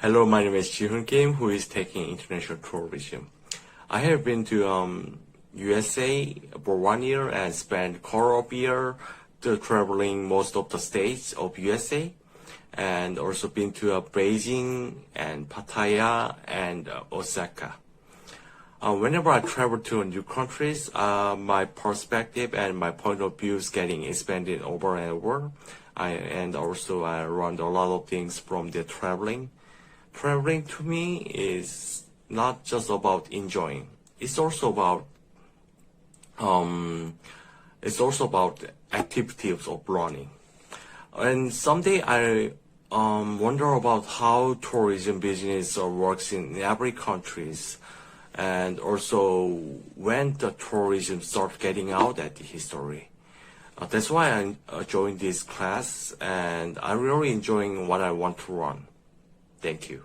Hello, my name is Ji Hun Kim, who is taking international tourism. I have been to USA for 1 year and spent quarter of year to traveling most of the states of USA, and also been to Beijing and Pattaya and Osaka. Whenever I travel to new countries, my perspective and my point of view is getting expanded over and over. I learned a lot of things from the traveling. Traveling to me is not just about enjoying. It's also about activities of learning. And someday I wonder about how tourism business works in every countries, and also when the tourism starts getting out at the history. That's why I joined this class, and I'm really enjoying what I want to run. Thank you.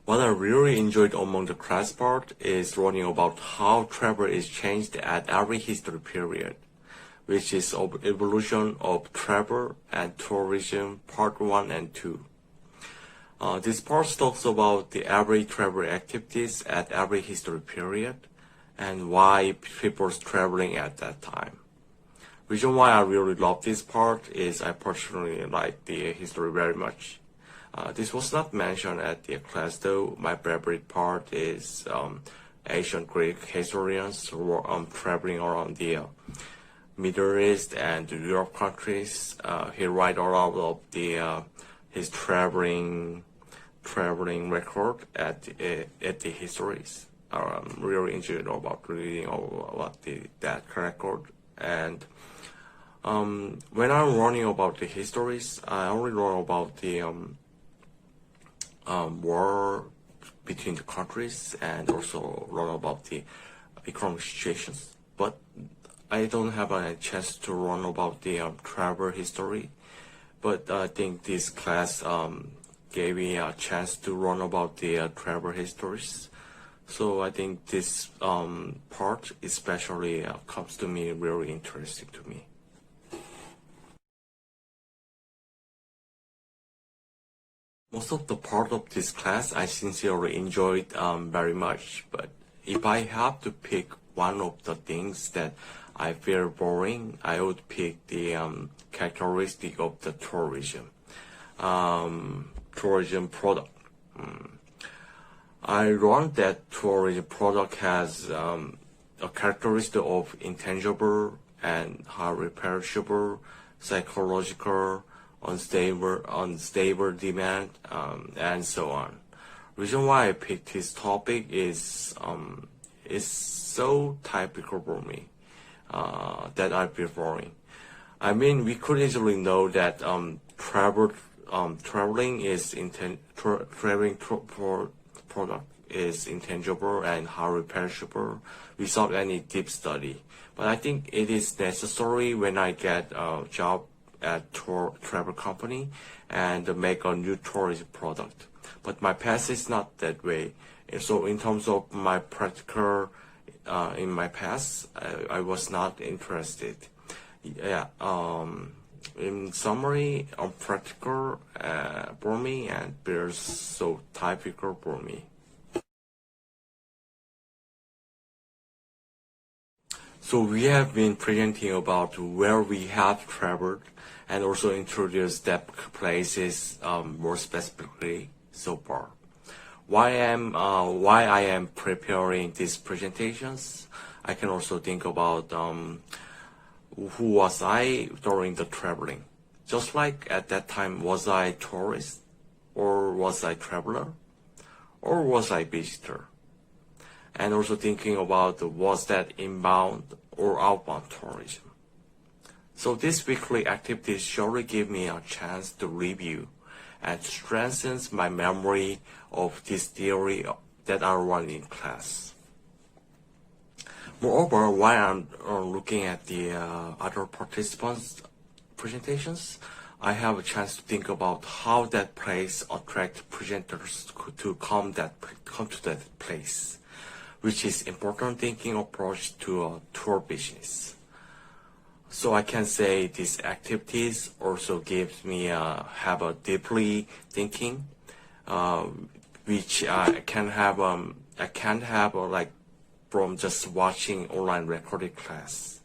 What I really enjoyed among the class part is learning about how travel is changed at every history period, which is of evolution of travel and tourism part 1 and 2. This part talks about the every travel activities at every history period and why people's traveling at that time. Reason why I really love this part is I personally like the history very much. This was not mentioned at the class though. My favorite part is ancient Greek historians traveling around the Middle East and Europe countries. He write a lot of his traveling record at the histories. I'm really enjoyed about reading about that record. And when I'm learning about the histories, I only learn about the war between the countries and also learn about the economic situations. But I don't have a chance to learn about the travel history. But I think this class gave me a chance to learn about the travel histories. So I think this part especially comes to me really interesting to me. Most of the part of this class I sincerely enjoyed very much, but if I have to pick one of the things that I feel boring, I would pick the characteristic of the tourism product. I learned that tourism product has a characteristic of intangible and highly perishable, psychological, unstable demand, and so on. Reason why I picked this topic is so typical for me that I feel boring. I mean, we could easily know that traveling product is intangible and highly perishable without any deep study. But I think it is necessary when I get a job at travel company and make a new tourism product. But my past is not that way. And so in terms of my practical in my past, I was not interested. Yeah. In summary, practical for me and there's so typical for me. So we have been presenting about where we have traveled and also introduced that places more specifically so far. Why I am preparing these presentations, I can also think about who was I during the traveling. Just like at that time, was I tourist, or was I traveler, or was I visitor? And also thinking about was that inbound or outbound tourism. So these weekly activities surely give me a chance to review and strengthens my memory of this theory that I run in class. Moreover, while I'm looking at the other participants' presentations, I have a chance to think about how that place attracts presenters to come to that place, which is important thinking approach to a tour business. So I can say these activities also gives me have a deeply thinking, which I can't have like from just watching online recorded class.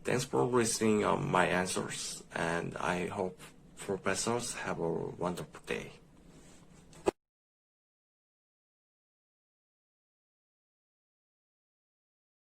Thanks for listening my answers, and I hope professors have a wonderful day.